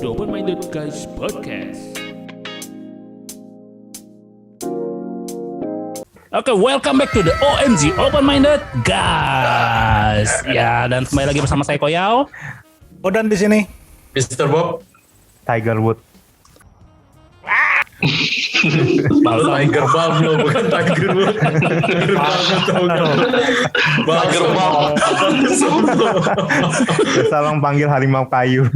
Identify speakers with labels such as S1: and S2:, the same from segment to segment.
S1: Open Minded Guys Podcast. Oke, welcome back to the OMG Open Minded Guys. Ya, dan kembali lagi bersama saya Koyao.
S2: Dan di sini
S3: Mr. Bob,
S2: Tiger Wood.
S3: Tiger Balm lo, bukan Tiger Wood. Tiger Balm.
S2: Salam panggil harimau kayu.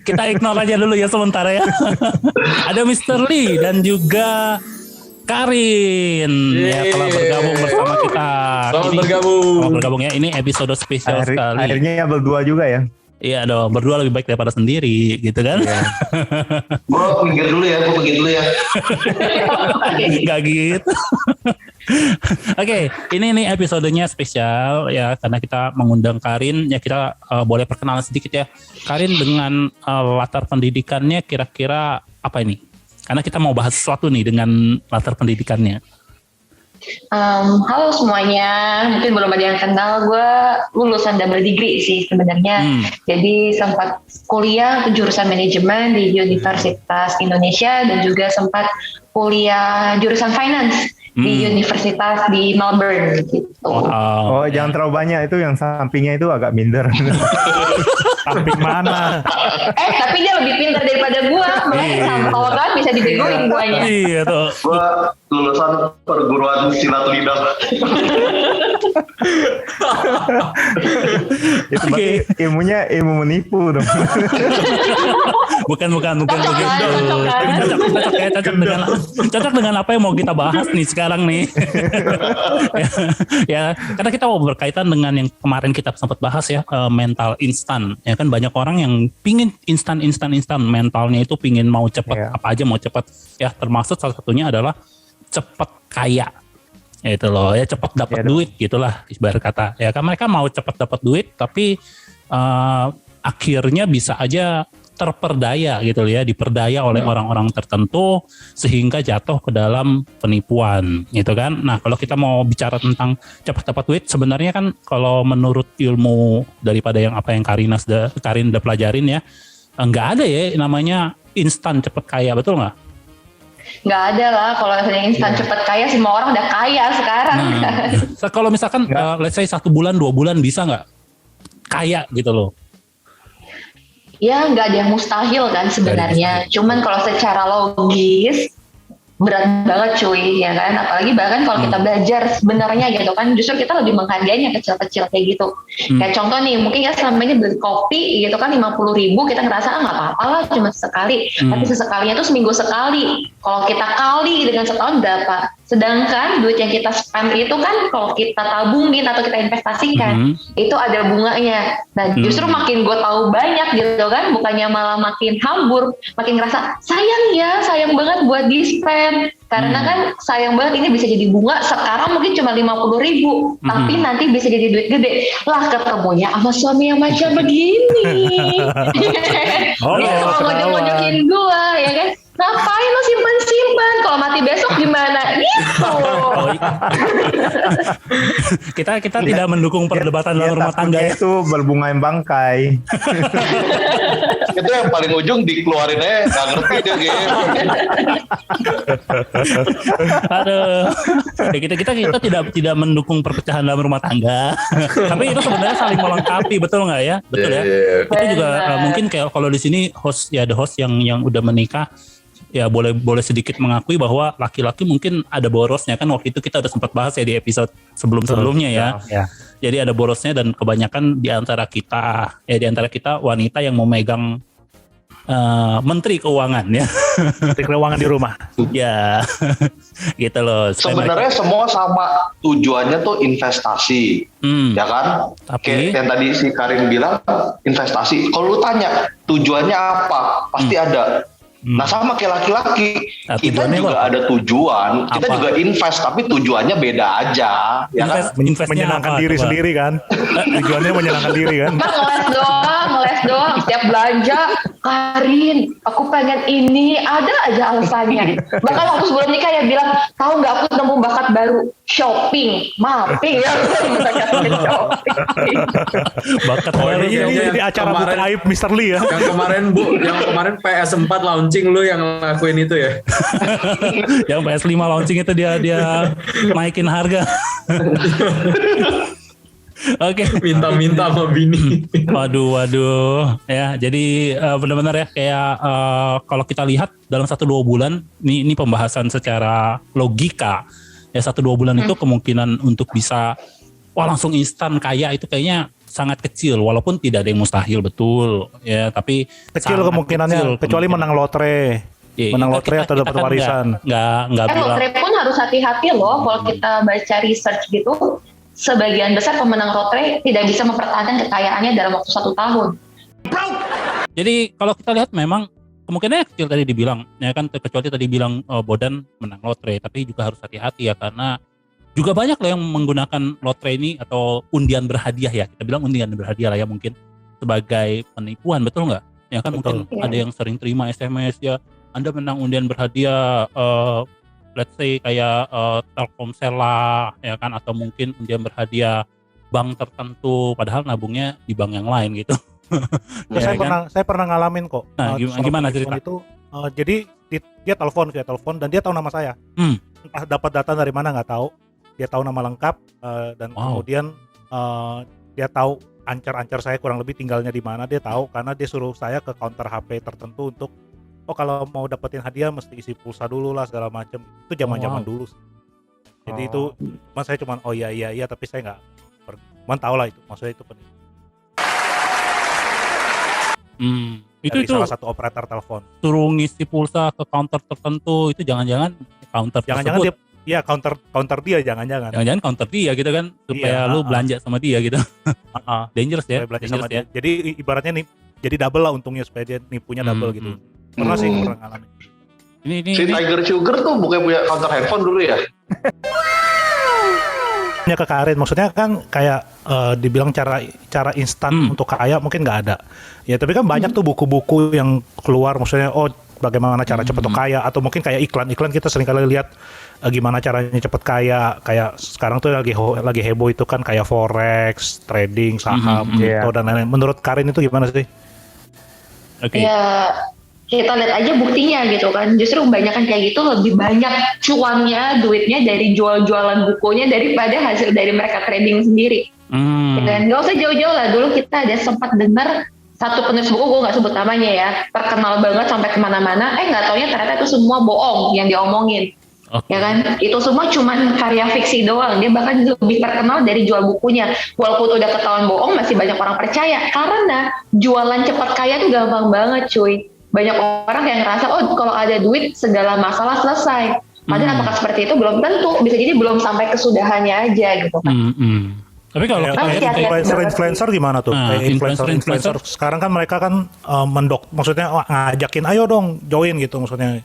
S1: Kita ignore aja dulu ya sementara ya. Ada Mr. Lee dan juga Karin ya telah bergabung bersama kita. Selamat bergabung ya. Ini episode spesial sekali.
S2: Akhirnya berdua juga ya.
S1: Iya dong, berdua lebih baik daripada sendiri gitu kan.
S4: Gue pinggir dulu ya.
S1: Gak gitu. Oke, ini episodenya spesial ya karena kita mengundang Karin ya. Kita boleh perkenalan sedikit ya. Karin dengan latar pendidikannya kira-kira apa ini? Karena kita mau bahas sesuatu nih dengan latar pendidikannya.
S5: Halo semuanya, mungkin belum ada yang kenal, gue lulusan double degree sih sebenarnya. Jadi sempat kuliah jurusan manajemen di Universitas Indonesia dan juga sempat kuliah jurusan finance di Universitas di Melbourne gitu.
S2: Oh, jangan terlalu banyak itu, yang sampingnya itu agak minder. Samping mana?
S5: Tapi dia lebih pintar daripada gue, makanya sama kan bisa dibegoin guanya.
S1: Iya tuh.
S4: Gue lulusan perguruan silat lidah.
S2: Itu berarti ilmunya ilmu menipu dong.
S1: Bukan begitu. Cocok dengan apa yang mau kita bahas nih sekarang nih. ya, karena kita mau berkaitan dengan yang kemarin kita sempat bahas ya, mental instan. Ya kan banyak orang yang pingin instan, mentalnya itu pingin mau cepat, apa aja mau cepat. Ya termasuk salah satunya adalah cepat kaya. Ya itu loh, ya cepat dapat duit gitulah ibarat kata. Ya kan mereka mau cepat dapat duit tapi akhirnya bisa aja terperdaya gitu ya, diperdaya oleh orang-orang tertentu sehingga jatuh ke dalam penipuan gitu kan. Nah, kalau kita mau bicara tentang cepat dapat duit, sebenarnya kan kalau menurut ilmu daripada yang apa yang Karin udah pelajarin ya, nggak ada ya namanya instan cepat kaya, betul nggak?
S5: Nggak ada lah, kalau misalnya instan cepat kaya, semua orang udah kaya sekarang.
S1: Nah, kalau misalkan let's say 1 bulan 2 bulan bisa nggak kaya gitu loh?
S5: Ya nggak ada yang mustahil kan sebenarnya. Cuman kalau secara logis berat banget cuy ya kan. Apalagi bahkan kalau kita belajar sebenarnya gitu kan, justru kita lebih menghargai yang kecil-kecil kayak gitu. Kayak contoh nih, mungkin ya selama ini beli kopi gitu kan 50.000, kita ngerasa nggak apa-apa lah cuma sekali. Tapi sesekalinya tuh seminggu sekali. Kalau kita kali dengan setahun berapa? Sedangkan duit yang kita spend itu kan kalau kita tabungin atau kita investasikan itu ada bunganya. Nah justru makin gue tahu banyak gitu kan, bukannya malah makin hambur, makin ngerasa sayang banget buat di-spend. Karena kan sayang banget ini bisa jadi bunga sekarang mungkin cuma 50.000, tapi nanti bisa jadi duit gede. Lah ketemunya sama suami yang macam begini. Dia kalau ngojok-ngojokin gue ya kan, ngapain lo simpan? Kalau mati besok gimana? Gitu.
S1: kita tidak mendukung perdebatan dalam rumah tangga ya.
S2: Itu berbunga yang bangkai.
S4: Itu yang paling ujung dikeluarin aja, nggak ngerti dia gitu.
S1: Aduh. Ya, kita tidak mendukung perpecahan dalam rumah tangga. Tapi itu sebenarnya saling melengkapi, betul nggak ya? Betul ya. Itu juga mungkin kayak kalau di sini the host yang udah menikah ya boleh sedikit mengakui bahwa laki-laki mungkin ada borosnya kan. Waktu itu kita udah sempat bahas ya di episode sebelumnya ya. Jadi ada borosnya dan kebanyakan di antara kita wanita yang memegang menteri keuangan ya.
S2: Menteri keuangan di rumah.
S1: Ya. Gitu loh.
S4: Sebenarnya semua sama, tujuannya tuh investasi. Ya kan? Kayak yang tadi si Karin bilang investasi. Kalau lu tanya tujuannya apa? Pasti ada. Nah sama kayak laki-laki, kita juga ada tujuan, kita juga invest, tapi tujuannya beda aja.
S2: Ya kan? Menyenangkan diri sendiri kan. Tujuannya menyenangkan diri kan.
S5: Ngeles doang. Setiap belanja, Karin, aku pengen ini, ada aja alasannya. Bahkan waktu sebelum nikah ya bilang, tahu nggak aku nemu bakat baru, shopping, mapping ya.
S1: Bakat baru
S6: ini acara buka aib Mr. Lee ya.
S3: Yang kemarin PS4 launching lu yang ngelakuin itu ya.
S1: Yang PS5 launching itu dia naikin harga. Oke.
S3: Minta-minta sama bini.
S1: Waduh. Ya, jadi benar-benar ya kayak kalau kita lihat dalam 1-2 bulan, ini pembahasan secara logika. Ya 1-2 bulan itu kemungkinan untuk bisa langsung instan kaya itu kayaknya sangat kecil, walaupun tidak ada yang mustahil, betul. Ya, tapi
S6: kecil kemungkinannya, kecuali menang lotre. Menang lotre atau dapat warisan.
S1: Nggak bilang.
S5: Lotre pun harus hati-hati loh kalau kita baca research gitu. Sebagian besar pemenang lotre tidak bisa mempertahankan kekayaannya dalam waktu 1 tahun.
S1: Jadi kalau kita lihat memang kemungkinannya kecil tadi dibilang, ya kan, kecuali tadi bilang Bodan menang lotre, tapi juga harus hati-hati ya karena juga banyak loh yang menggunakan lotre ini atau undian berhadiah ya, kita bilang undian berhadiah lah ya mungkin sebagai penipuan, betul nggak? Ya kan betul. Mungkin ada yang sering terima SMS ya, Anda menang undian berhadiah. Let's say kayak Telkomsel lah, ya kan, atau mungkin dia berhadiah bank tertentu, padahal nabungnya di bank yang lain gitu.
S6: Ya, saya pernah ngalamin kok.
S1: Nah, gimana cerita?
S6: Itu jadi dia telepon dan dia tahu nama saya. Entah dapat data dari mana nggak tahu. Dia tahu nama lengkap dan kemudian dia tahu ancar-ancar saya kurang lebih tinggalnya di mana, dia tahu karena dia suruh saya ke counter HP tertentu untuk kalau mau dapetin hadiah mesti isi pulsa dulu lah segala macam. Itu zaman-zaman dulu. Jadi itu saya cuman iya tapi saya nggak tahu lah itu maksudnya itu penting. Dari salah satu operator telepon.
S1: Suruh ngisi pulsa ke counter tertentu, itu jangan-jangan counter tersebut.
S6: Dia counter dia jangan-jangan
S1: counter dia gitu kan supaya lu belanja sama dia gitu. Dangerous ya.
S6: Belanja sama dia. Jadi ibaratnya nih jadi double lah untungnya supaya dia nipunya double gitu. Pernah ngalamin.
S4: Si Tiger Sugar tuh bukan punya counter handphone dulu ya?
S6: Punya ke Karin, maksudnya kan kayak dibilang cara instan untuk kaya mungkin nggak ada. Ya tapi kan banyak tuh buku-buku yang keluar, maksudnya bagaimana cara cepat kaya, atau mungkin kayak iklan kita sering kali lihat gimana caranya cepat kaya. Kayak sekarang tuh lagi heboh itu kan kayak forex, trading, saham, gitu dan lain-lain. Menurut Karin itu gimana sih?
S5: Ya kita lihat aja buktinya gitu kan, justru kebanyakan kayak gitu lebih banyak cuannya, duitnya dari jual-jualan bukunya daripada hasil dari mereka trading sendiri. Dan gak usah jauh-jauh lah, dulu kita ada sempat dengar satu penulis buku, gue gak sebut namanya ya, terkenal banget sampai kemana-mana, gak taunya ternyata itu semua bohong yang diomongin. Ya kan, itu semua cuman karya fiksi doang. Dia bahkan lebih terkenal dari jual bukunya. Walaupun udah ketahuan bohong, masih banyak orang percaya karena jualan cepat kaya tuh gampang banget cuy. Banyak orang yang ngerasa kalau ada duit segala masalah selesai. Padahal apakah seperti itu belum tentu. Bisa jadi belum sampai kesudahannya aja gitu kan.
S1: Tapi kalau
S6: influencer gimana tuh? Influencer sekarang kan mereka kan maksudnya ngajakin ayo dong join gitu maksudnya.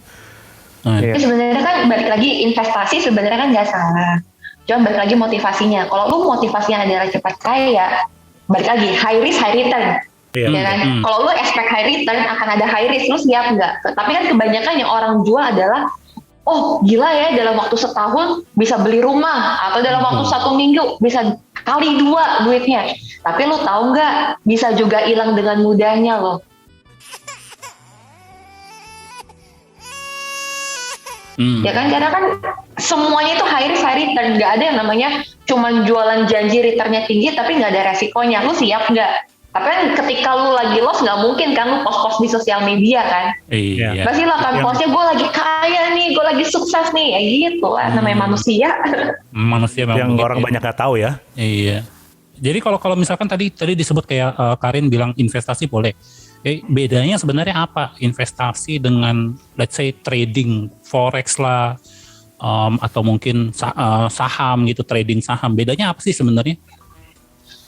S5: Sebenarnya kan balik lagi investasi sebenarnya kan nggak salah. Cuma balik lagi motivasinya. Kalau lu motivasinya adalah cepat kaya, balik lagi high risk high return. Ya kan? Kalau lu expect high return akan ada high risk, lu siap nggak? Tapi kan kebanyakan yang orang jual adalah gila ya dalam waktu setahun bisa beli rumah, atau dalam waktu 1 minggu bisa kali 2 duitnya. Tapi lu tahu nggak bisa juga hilang dengan mudahnya loh. Ya kan, karena kan semuanya itu high risk high return, nggak ada yang namanya cuman jualan janji returnnya tinggi tapi nggak ada resikonya. Lu siap nggak? Tapi kan ketika lu lagi loss nggak mungkin kan lu post-post di sosial media kan.
S1: Iya.
S5: Pasti lah kan postnya gue lagi kaya nih, gue lagi sukses nih, ya gitu lah namanya manusia.
S1: Manusia
S6: yang orang banyak nggak tahu ya.
S1: Iya. Jadi kalau misalkan tadi disebut kayak Karin bilang investasi boleh. Bedanya sebenarnya apa investasi dengan let's say trading forex lah atau mungkin saham gitu, trading saham, bedanya apa sih sebenarnya?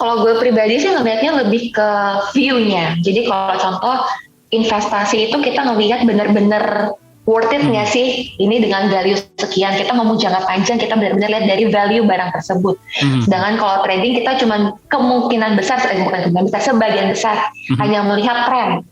S5: Kalau gue pribadi sih ngelihatnya lebih ke view-nya. Jadi kalau contoh investasi itu kita ngelihat benar-benar worth it nggak sih ini dengan value sekian, kita ngomong jangka panjang, kita benar-benar lihat dari value barang tersebut. Sedangkan kalau trading kita cuma kemungkinan besar, sebagian besar hanya melihat tren,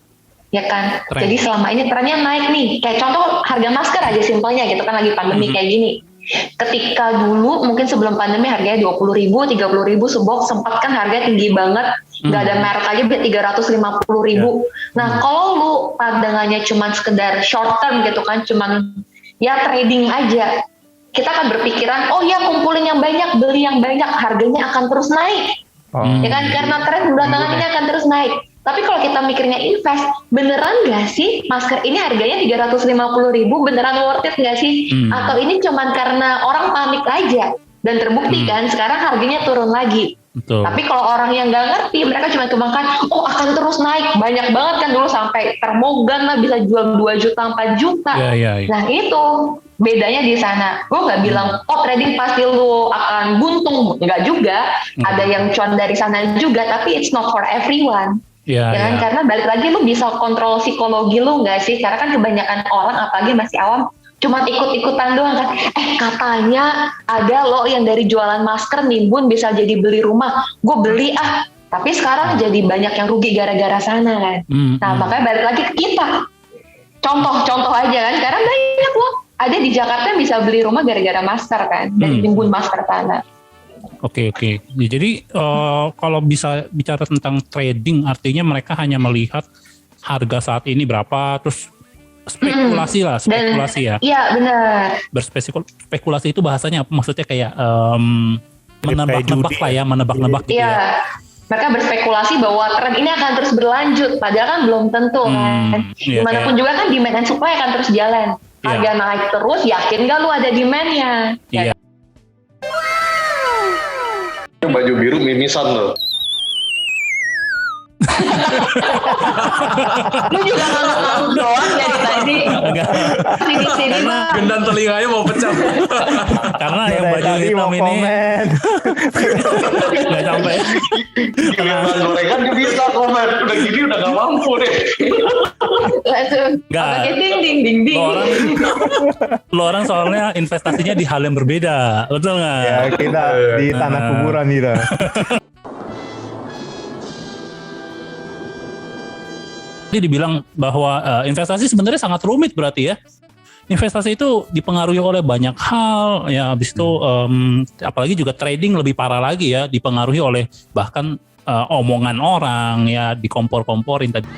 S5: ya kan. Jadi selama ini trennya naik nih, kayak contoh harga masker aja simpelnya gitu kan, lagi pandemi kayak gini. Ketika dulu mungkin sebelum pandemi harganya 20.000, 30.000 sebox, sempat kan harga tinggi banget, nggak ada merek aja 350.000. Nah kalau lu pandangannya cuma sekedar short term gitu kan, cuman ya trading aja, kita akan berpikiran oh ya kumpulin yang banyak, beli yang banyak, harganya akan terus naik, ya kan, karena tren belakangan ini akan terus naik. Tapi kalau kita mikirnya invest, beneran nggak sih masker ini harganya 350.000, beneran worth it nggak sih? Atau ini cuman karena orang panik aja, dan terbukti kan sekarang harganya turun lagi. Betul. Tapi kalau orang yang nggak ngerti, mereka cuma kebangkan, oh akan terus naik, banyak banget kan dulu sampai termogan lah bisa jual 2 juta, 4 juta. Nah itu bedanya di sana. Gue nggak bilang, oh trading pasti lu akan buntung, nggak juga. Ada yang cuan dari sana juga, tapi it's not for everyone. Kan? Karena balik lagi lu bisa kontrol psikologi lu nggak sih? Karena kan kebanyakan orang apalagi masih awam cuma ikut-ikutan doang kan. Katanya ada loh yang dari jualan masker nimbun bisa jadi beli rumah. Gue beli tapi sekarang jadi banyak yang rugi gara-gara sana kan. Nah makanya balik lagi ke kita. Contoh aja kan. Sekarang banyak loh. Ada di Jakarta bisa beli rumah gara-gara masker kan. Dari nimbun masker tanah.
S1: Oke. Jadi kalau bisa bicara tentang trading, artinya mereka hanya melihat harga saat ini berapa, terus spekulasi ya. Iya benar. Berspekulasi itu bahasanya apa? Maksudnya kayak menebak-nebak lah ya, menebak-nebak gitu ya.
S5: Mereka berspekulasi bahwa tren ini akan terus berlanjut, padahal kan belum tentu kan. Dimanapun juga kan demand dan supply akan terus jalan. Harga naik terus, yakin gak lu ada demand-nya?
S1: Iya.
S4: Baju biru mimisan loh.
S5: Lu juga ngaku doang dari tadi. Sini mah.
S3: Gendang telinganya mau pecah.
S1: Karena yang baju hitam ini nggak sampai.
S4: Giliran gorengan dia bisa komen. Udah gini udah nggak mampu deh.
S5: Pakai ding.
S1: Lo orang soalnya investasinya di hal yang berbeda, betul nggak?
S2: Ya kita di tanah kuburan kita.
S1: Jadi dibilang bahwa investasi sebenarnya sangat rumit berarti ya. Investasi itu dipengaruhi oleh banyak hal ya. Habis itu apalagi juga trading lebih parah lagi ya, dipengaruhi oleh bahkan omongan orang ya, dikompor-komporin tadi.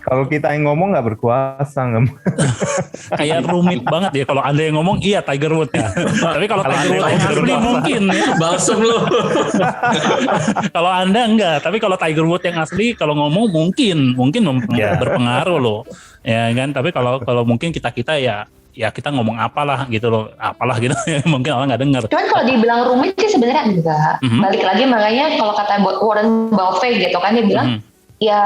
S2: Kalau kita yang ngomong nggak berkuasa,
S1: kayak rumit banget ya. Kalau Anda yang ngomong iya Tiger Woods ya. Tapi kalau Tiger Woods yang asli mungkin ya.
S3: Balsem lo.
S1: Kalau Anda enggak. Tapi kalau Tiger Woods yang asli kalau ngomong mungkin berpengaruh loh. Ya kan. Tapi kalau mungkin kita ya kita ngomong apalah gitu loh. Apalah gitu. Mungkin orang nggak dengar.
S5: Cuman kalau dibilang rumit sih sebenarnya enggak. Balik lagi makanya kalau kata Warren Buffett gitu kan, dia bilang ya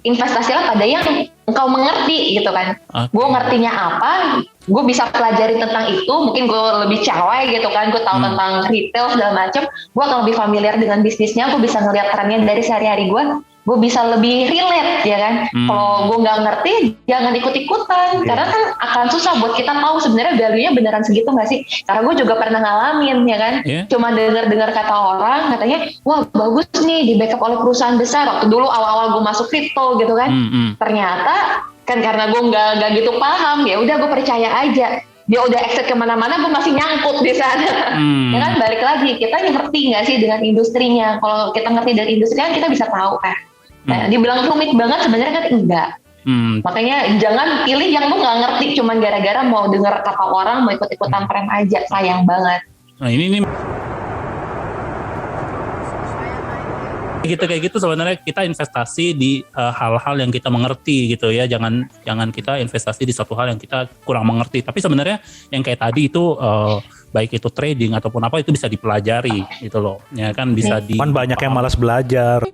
S5: investasilah pada yang engkau mengerti gitu kan. Gue ngertinya apa, gue bisa pelajari tentang itu, mungkin gue lebih cawai gitu kan, gue tahu tentang retail segala macam, gue akan lebih familiar dengan bisnisnya, gue bisa ngeliat trennya dari sehari-hari gue bisa lebih relate ya kan. Kalau gue nggak ngerti, jangan ikut-ikutan, karena kan akan susah buat kita tahu sebenarnya value-nya beneran segitu nggak sih. Karena gue juga pernah ngalamin ya kan, cuma dengar kata orang, katanya wah bagus nih di backup oleh perusahaan besar. Waktu dulu awal-awal gue masuk crypto gitu kan, ternyata kan karena gue nggak gitu paham, ya udah gue percaya aja. Dia udah exit kemana-mana, gue masih nyangkut di sana. Ya kan, balik lagi, kita ngerti nggak sih dengan industrinya? Kalau kita ngerti dari industri kan kita bisa tahu kan. Nah, dibilang rumit banget sebenarnya kan enggak. Makanya jangan pilih yang lu nggak ngerti cuman gara-gara mau denger kata orang, mau ikut-ikutan tren aja, sayang banget.
S1: Nah ini kayak gitu sebenarnya kita investasi di hal-hal yang kita mengerti gitu ya. Jangan kita investasi di suatu hal yang kita kurang mengerti. Tapi sebenarnya yang kayak tadi itu baik itu trading ataupun apa itu bisa dipelajari gitu loh. Ya kan bisa
S6: Cuman banyak yang malas belajar.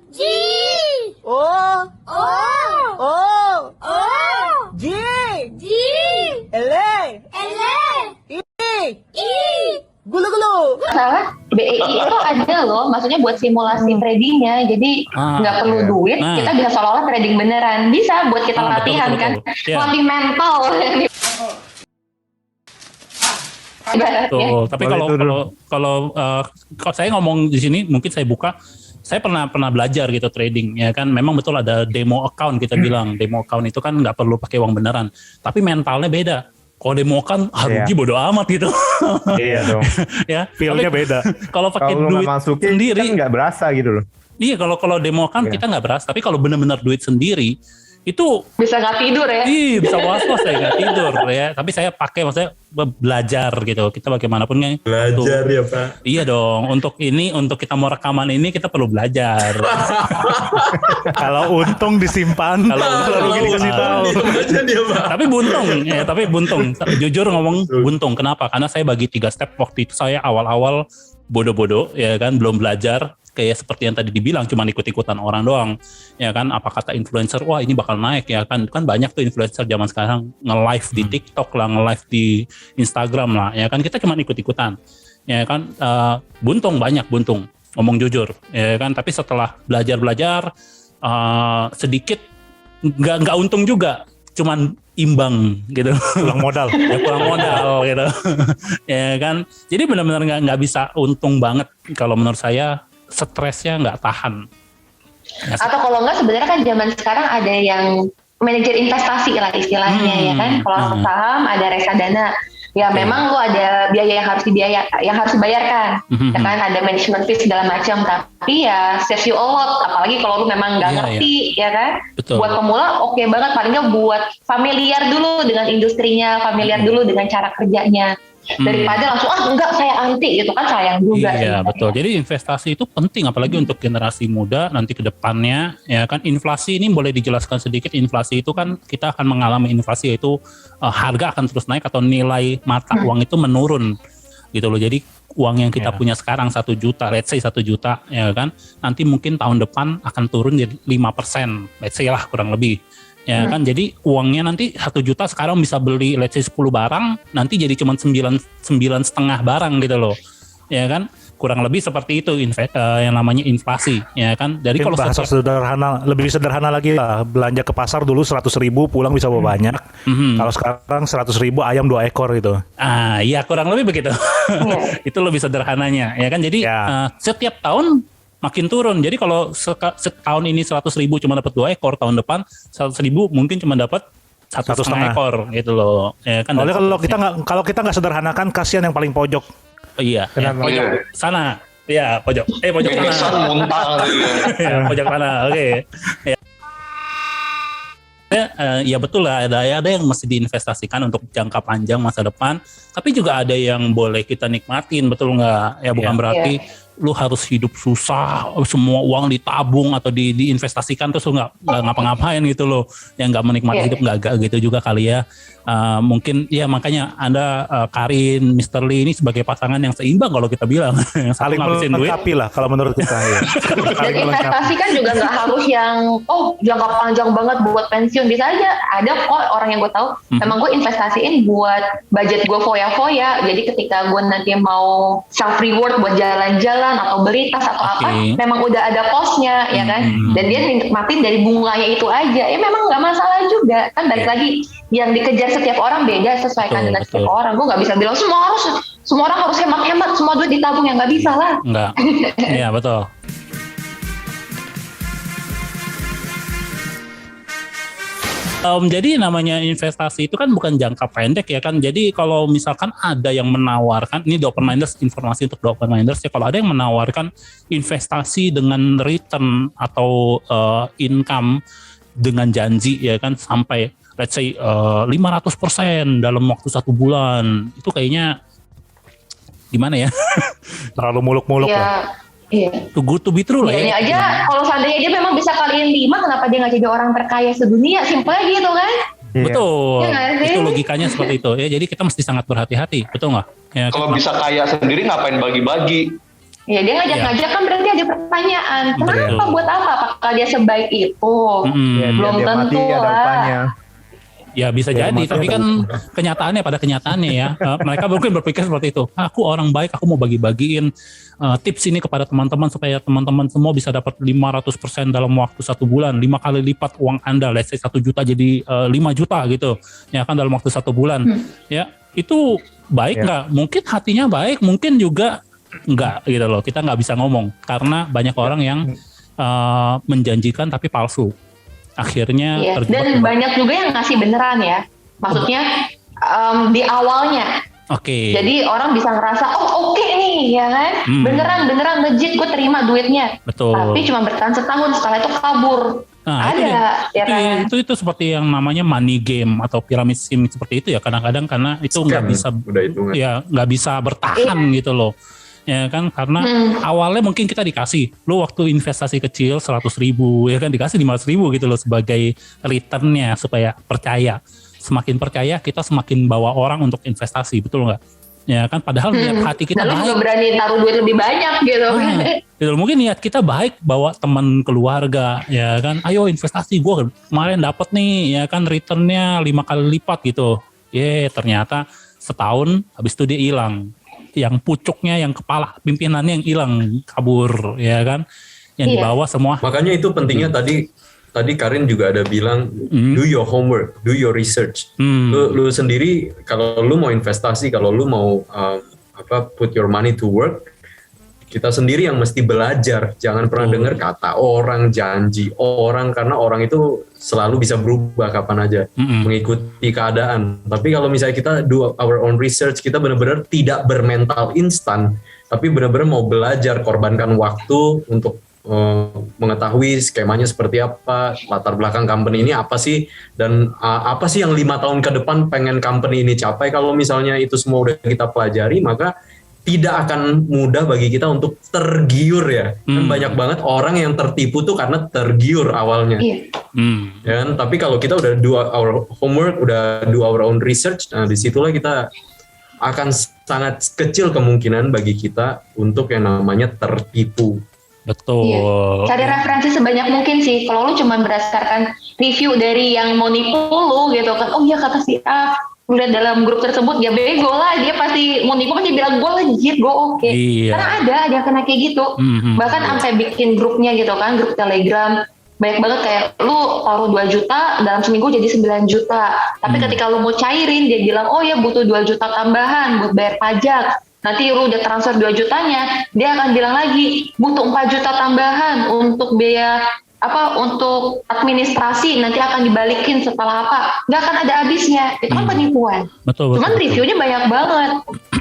S5: Salah, DEI itu ada loh, maksudnya buat simulasi tradingnya, jadi nggak perlu duit, kita bisa seolah-olah trading beneran, bisa buat kita latihan betul, kan, latih mental.
S1: Tuh, tapi kalau saya ngomong di sini, mungkin saya buka. Saya pernah belajar gitu trading, ya kan. Memang betul ada demo account, kita bilang demo account itu kan nggak perlu pakai uang beneran, tapi mentalnya beda. Kalau demo account rugi bodo amat gitu.
S2: Iya dong.
S6: Ya, feel-nya beda.
S1: Kalau pakai duit sendiri
S2: kan nggak berasa gitu loh.
S1: Iya, kalau demo account kita nggak berasa, tapi kalau benar-benar duit sendiri itu
S5: bisa nggak tidur ya?
S1: Iya, bisa was-was saya nggak tidur ya. Tapi saya pakai, maksudnya belajar gitu. Kita bagaimanapun kan.
S3: Belajar ya Pak.
S1: Iya dong. Untuk kita mau rekaman ini kita perlu belajar.
S6: Kalau untung disimpan, kalau rugi dikasih tahu.
S1: Tapi buntung. Jujur ngomong buntung. Kenapa? Karena saya bagi 3 step waktu itu. Saya awal-awal bodoh-bodoh ya kan, belum belajar. Kayak seperti yang tadi dibilang, cuma ikut-ikutan orang doang, ya kan? Apa kata influencer, wah ini bakal naik, ya kan? Kan banyak tuh influencer zaman sekarang nge-live di TikTok lah, nge-live di Instagram lah, ya kan? Kita cuma ikut-ikutan, ya kan? Buntung, ngomong jujur, ya kan? Tapi setelah belajar sedikit, nggak untung juga, cuman imbang gitu,
S6: kurang modal
S1: gitu, ya kan? Jadi benar-benar nggak bisa untung banget kalau menurut saya. Stresnya nggak tahan.
S5: Atau kalau nggak, sebenarnya kan zaman sekarang ada yang manajer investasi lah istilahnya, ya kan. Kalau saham ada reksadana, ya memang lo ada biaya yang harus dibayarkan, ya kan, ada management fee segala macam, tapi ya save you a lot, apalagi kalau lo memang nggak ngerti, ya kan.
S1: Betul.
S5: Buat pemula oke banget, paling nggak buat familiar dulu dengan industrinya, familiar dulu dengan cara kerjanya. Daripada langsung enggak saya anti gitu kan, sayang juga.
S1: Iya betul. Jadi investasi itu penting, apalagi untuk generasi muda nanti ke depannya, ya kan. Inflasi ini boleh dijelaskan sedikit. Inflasi itu kan kita akan mengalami inflasi, yaitu harga akan terus naik atau nilai mata uang itu menurun gitu loh. Jadi uang yang kita punya sekarang 1 juta, let's say 1 juta, ya kan, nanti mungkin tahun depan akan turun jadi 5%, let's say lah kurang lebih. Ya kan, jadi uangnya nanti 1 juta sekarang bisa beli let's say 10 barang, nanti jadi cuma 9,5 barang gitu loh. Ya kan, kurang lebih seperti itu yang namanya inflasi, ya kan. Jadi kalau
S6: bahasa lebih sederhana lagi lah, belanja ke pasar dulu 100.000 pulang bisa bawa banyak. Kalau sekarang 100.000 ayam 2 ekor gitu.
S1: Iya kurang lebih begitu. Itu lebih sederhananya, ya kan. Jadi setiap tahun makin turun. Jadi kalau setahun ini 100.000 cuma dapat 2 ekor, tahun depan 100.000 mungkin cuma dapat 1,5 ekor gitu loh. Ya kan.
S6: Oleh kalau kita nggak sederhanakan, kasihan yang paling pojok.
S1: Iya. Pojok sana. Iya, pojok. Pojok sana. Pojok sana. Oke. Ya betul lah, ada yang mesti diinvestasikan untuk jangka panjang masa depan, tapi juga ada yang boleh kita nikmatin, betul nggak? Ya bukan berarti lu harus hidup susah, semua uang ditabung atau diinvestasikan terus lu nggak ngapa-ngapain gitu loh, yang nggak menikmati hidup, nggak gitu juga kali ya. Mungkin ya makanya Anda Karin, Mr. Lee ini sebagai pasangan yang seimbang kalau kita bilang, yang
S6: saling melengkapi lah kalau menurut kita ya.
S5: Dan investasi kan juga nggak harus yang jangka panjang banget buat pensiun, bisa aja ada kok orang yang gue tahu memang gue investasiin buat budget gue foya-foya, jadi ketika gue nanti mau self reward buat jalan-jalan atau beli tas atau apa, memang udah ada posnya, ya kan, dan dia nikmatin dari bunganya itu aja, ya memang nggak masalah juga kan. Balik lagi, yang dikejar setiap orang beda, sesuaikan dengan setiap orang. Gue nggak bisa bilang semua orang harus hemat-hemat, semua duit ditabung, yang nggak bisa lah.
S1: Nggak, iya betul. Jadi namanya investasi itu kan bukan jangka pendek ya kan. Jadi kalau misalkan ada yang menawarkan, ini The Open Minders, informasi untuk The Open Minders ya, kalau ada yang menawarkan investasi dengan return atau income dengan janji ya kan sampai let's say 500% dalam waktu 1 bulan, itu kayaknya gimana ya?
S6: Terlalu muluk-muluk lah.
S5: Iya.
S1: Too good to be true lah ya.
S5: Ini aja kalau seandainya dia memang bisa kaliin 5, kenapa dia nggak jadi orang terkaya sedunia? Simpel gitu kan?
S1: Betul. Ya, itu logikanya seperti itu. Ya, jadi kita mesti sangat berhati-hati, betul nggak? Ya,
S4: kalau bisa kaya sendiri ngapain bagi-bagi?
S5: Ya dia ngajak-ngajak kan berarti ada pertanyaan. Kenapa? Buat apa? Apakah dia sebaik itu?
S2: Belum
S5: tentu lah.
S1: Ya bisa jadi, tapi kan kenyataannya ya, mereka mungkin berpikir seperti itu. Aku orang baik, aku mau bagi-bagiin tips ini kepada teman-teman supaya teman-teman semua bisa dapat 500% dalam waktu 1 bulan, 5 kali lipat uang Anda, let's say 1 juta jadi 5 juta gitu, ya kan dalam waktu 1 bulan. Ya itu baik nggak? Mungkin hatinya baik, mungkin juga nggak gitu loh. Kita nggak bisa ngomong karena banyak orang yang menjanjikan tapi palsu. Akhirnya
S5: dan banyak juga yang ngasih beneran ya. Maksudnya di awalnya.
S1: Oke.
S5: Jadi orang bisa ngerasa oke nih ya kan. Beneran legit gue terima duitnya.
S1: Betul.
S5: Tapi cuma bertahan setahun, setelah itu kabur.
S1: Nah, itu seperti yang namanya money game atau pyramid scheme seperti itu ya, kadang-kadang karena itu nggak bisa bertahan gitu loh. Ya kan, karena awalnya mungkin kita dikasih, lo waktu investasi kecil 100.000 ya kan dikasih 500.000 gitu loh sebagai returnnya supaya percaya. Semakin percaya kita semakin bawa orang untuk investasi, betul nggak? Ya kan, padahal niat hati kita baik.
S5: Juga berani taruh duit lebih banyak gitu.
S1: Gitu, mungkin niat kita baik, bawa teman keluarga ya kan, ayo investasi, gue kemarin dapat nih ya kan returnnya 5 kali lipat gitu. Ternyata setahun habis itu dia hilang. Yang pucuknya, yang kepala pimpinannya yang hilang, kabur ya kan, yang dibawa semua.
S3: Makanya itu pentingnya tadi Karin juga ada bilang do your homework, do your research. Lu sendiri kalau lu mau investasi, kalau lu mau put your money to work, kita sendiri yang mesti belajar. Jangan pernah dengar kata orang, janji orang, karena orang itu selalu bisa berubah kapan aja, mengikuti keadaan. Tapi kalau misalnya kita do our own research, kita benar-benar tidak bermental instan, tapi benar-benar mau belajar, korbankan waktu untuk mengetahui skemanya seperti apa, latar belakang company ini apa sih, dan apa sih yang 5 tahun ke depan pengen company ini capai. Kalau misalnya itu semua udah kita pelajari, maka tidak akan mudah bagi kita untuk tergiur ya. Kan banyak banget orang yang tertipu tuh karena tergiur awalnya. Ya kan? Tapi kalau kita udah do our homework, udah do our own research, nah disitulah kita akan sangat kecil kemungkinan bagi kita untuk yang namanya tertipu.
S1: Betul.
S5: Cari referensi sebanyak mungkin sih. Kalau lu cuma berdasarkan review dari yang mau nipu lu gitu kan, oh iya kata si A, lihat dalam grup tersebut ya bego lah, dia pasti mau nipu kan, dia bilang gue legit, gue oke. Karena ada yang kena kayak gitu. Bahkan sampai bikin grupnya gitu kan, grup Telegram, banyak banget kayak lu taruh 2 juta dalam seminggu jadi 9 juta. Tapi ketika lu mau cairin, dia bilang oh ya butuh 2 juta tambahan buat bayar pajak. Nanti lu udah transfer 2 jutanya, dia akan bilang lagi butuh 4 juta tambahan untuk biaya untuk administrasi, nanti akan dibalikin setelah apa, nggak akan ada habisnya. Itu kan penipuan. Cuman reviewnya banyak banget.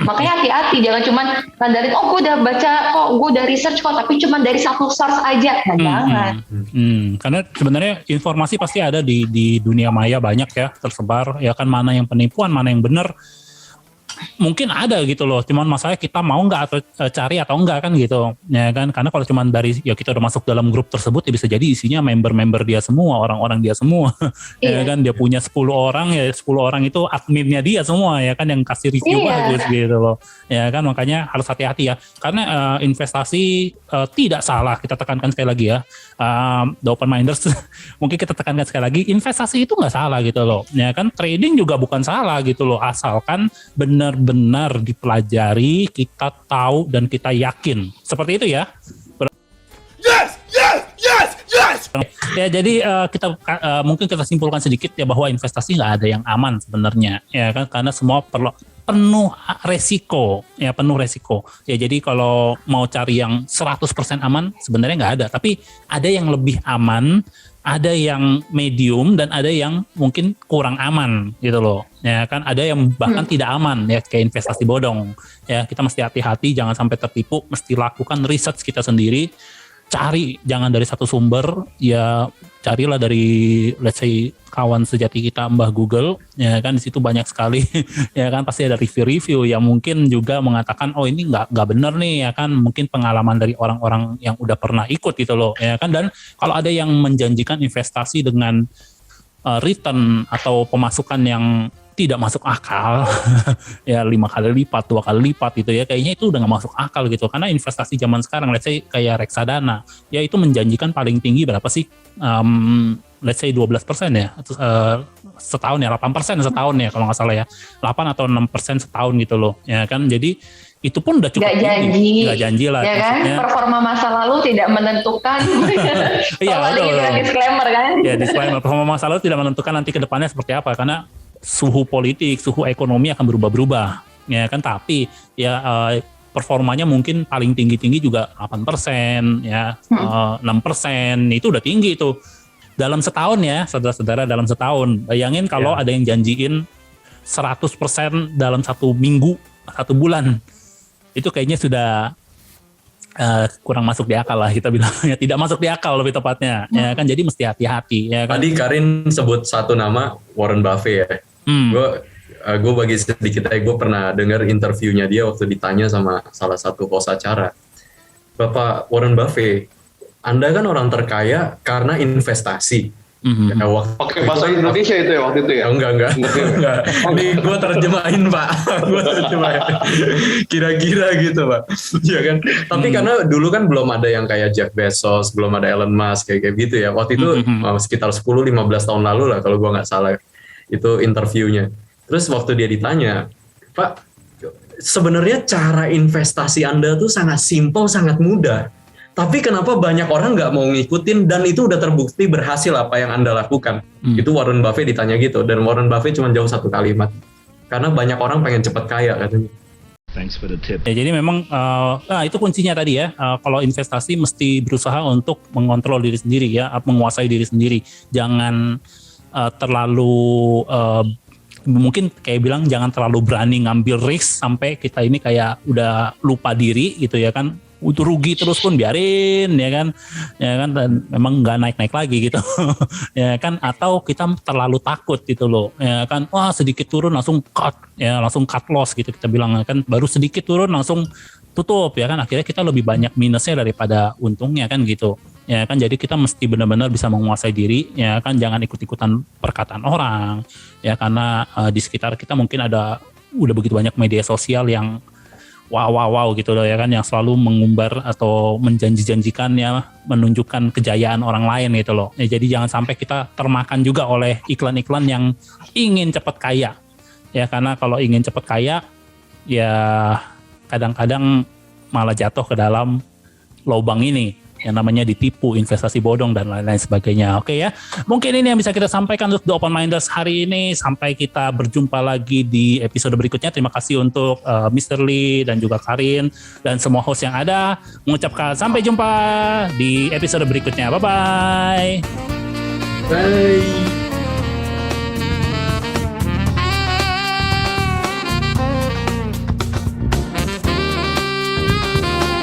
S5: Makanya hati-hati, jangan cuman ngandarin gue udah baca kok, gue udah research kok, tapi cuman dari satu source aja. Jangan.
S1: Karena sebenarnya informasi pasti ada di dunia maya, banyak ya tersebar ya kan, mana yang penipuan, mana yang benar. Mungkin ada gitu loh, cuman masalahnya kita mau nggak atau cari atau enggak kan gitu ya kan. Karena kalau cuman dari ya kita udah masuk dalam grup tersebut ya bisa jadi isinya member-member dia semua, orang-orang dia semua. Ya kan, dia punya 10 orang, ya 10 orang itu adminnya dia semua ya kan, yang kasih review bagus gitu loh ya kan. Makanya harus hati-hati ya, karena investasi tidak salah, kita tekankan sekali lagi ya, the open minders mungkin kita tekankan sekali lagi, investasi itu nggak salah gitu loh ya kan. Trading juga bukan salah gitu loh, asalkan benar-benar dipelajari, kita tahu dan kita yakin. Seperti itu ya. Yes. Ya jadi kita mungkin kita simpulkan sedikit ya, bahwa investasi nggak ada yang aman sebenarnya ya kan, karena semua penuh resiko ya, ya. Jadi kalau mau cari yang 100% aman sebenarnya nggak ada, tapi ada yang lebih aman, ada yang medium, dan ada yang mungkin kurang aman gitu loh ya kan. Ada yang bahkan tidak aman ya, kayak investasi bodong ya. Kita mesti hati-hati, jangan sampai tertipu, mesti lakukan research kita sendiri. Cari, jangan dari satu sumber ya, carilah dari let's say kawan sejati kita Mbah Google ya kan. Di situ banyak sekali ya kan, pasti ada review-review yang mungkin juga mengatakan oh ini nggak benar nih ya kan, mungkin pengalaman dari orang-orang yang udah pernah ikut gitu loh ya kan. Dan kalau ada yang menjanjikan investasi dengan return atau pemasukan yang tidak masuk akal. Ya 5 kali lipat, 2 kali lipat gitu ya. Kayaknya itu udah gak masuk akal gitu. Karena investasi zaman sekarang, let's say kayak reksadana, ya itu menjanjikan paling tinggi berapa sih? Let's say 12% ya. Setahun ya, 8% setahun ya kalau gak salah ya. 8 atau 6% setahun gitu loh. Ya kan, jadi itu pun udah cukup tinggi. Gak janji lah.
S5: Ya kan, performa masa lalu tidak menentukan.
S1: Iya,
S5: lagi disclaimer kan.
S1: Ya, disclaimer. Performa masa lalu tidak menentukan nanti ke depannya seperti apa. Karena suhu politik, suhu ekonomi akan berubah-berubah, ya kan. Tapi ya performanya mungkin paling tinggi-tinggi juga 8%, ya 6%, itu udah tinggi itu dalam setahun ya, saudara-saudara, dalam setahun. Bayangin kalau ada yang janjiin 100% dalam 1 minggu, 1 bulan, itu kayaknya sudah kurang masuk di akal lah, kita bilangnya tidak masuk di akal lebih tepatnya, ya kan. Jadi mesti hati-hati, ya kan.
S3: Tadi Karin sebut satu nama, Warren Buffett ya. Gue bagi sedikit aja, gue pernah dengar interviewnya dia waktu ditanya sama salah satu host acara. Bapak Warren Buffett, Anda kan orang terkaya karena investasi.
S4: Ya, pakai bahasa Indonesia itu ya waktu itu ya?
S3: Enggak. Ini gue terjemahin Pak. Gue terjemahin. Kira-kira gitu Pak. Iya kan. Tapi karena dulu kan belum ada yang kayak Jeff Bezos, belum ada Elon Musk kayak gitu ya. Waktu itu sekitar 10-15 tahun lalu lah kalau gue nggak salah itu interviewnya. Terus waktu dia ditanya, Pak, sebenarnya cara investasi Anda tuh sangat simpel, sangat mudah. Tapi kenapa banyak orang nggak mau ngikutin dan itu udah terbukti berhasil apa yang Anda lakukan? Itu Warren Buffett ditanya gitu, dan Warren Buffett cuma jawab satu kalimat. Karena banyak orang pengen cepat kaya katanya.
S1: Thanks for the tip. Ya, jadi memang itu kuncinya tadi ya. Kalau investasi mesti berusaha untuk mengontrol diri sendiri ya, menguasai diri sendiri. Jangan terlalu mungkin kayak bilang jangan terlalu berani ngambil risk sampai kita ini kayak udah lupa diri gitu ya kan. Untuk rugi terus pun biarin ya kan dan memang nggak naik lagi gitu. Ya kan, atau kita terlalu takut gitu loh ya kan, wah sedikit turun langsung cut loss gitu kita bilang kan, baru sedikit turun langsung tutup ya kan, akhirnya kita lebih banyak minusnya daripada untungnya kan gitu ya kan. Jadi kita mesti benar-benar bisa menguasai diri ya kan, jangan ikut-ikutan perkataan orang ya, karena di sekitar kita mungkin udah begitu banyak media sosial yang wow gitu loh ya kan, yang selalu mengumbar atau menjanjikan ya, menunjukkan kejayaan orang lain gitu loh ya. Jadi jangan sampai kita termakan juga oleh iklan-iklan yang ingin cepat kaya ya, karena kalau ingin cepat kaya ya kadang-kadang malah jatuh ke dalam lubang ini yang namanya ditipu, investasi bodong dan lain-lain sebagainya. Oke ya, mungkin ini yang bisa kita sampaikan untuk The Open Minders hari ini. Sampai kita berjumpa lagi di episode berikutnya. Terima kasih untuk Mr. Lee dan juga Karin dan semua host yang ada. Mengucapkan sampai jumpa di episode berikutnya. Bye-bye.
S3: Bye.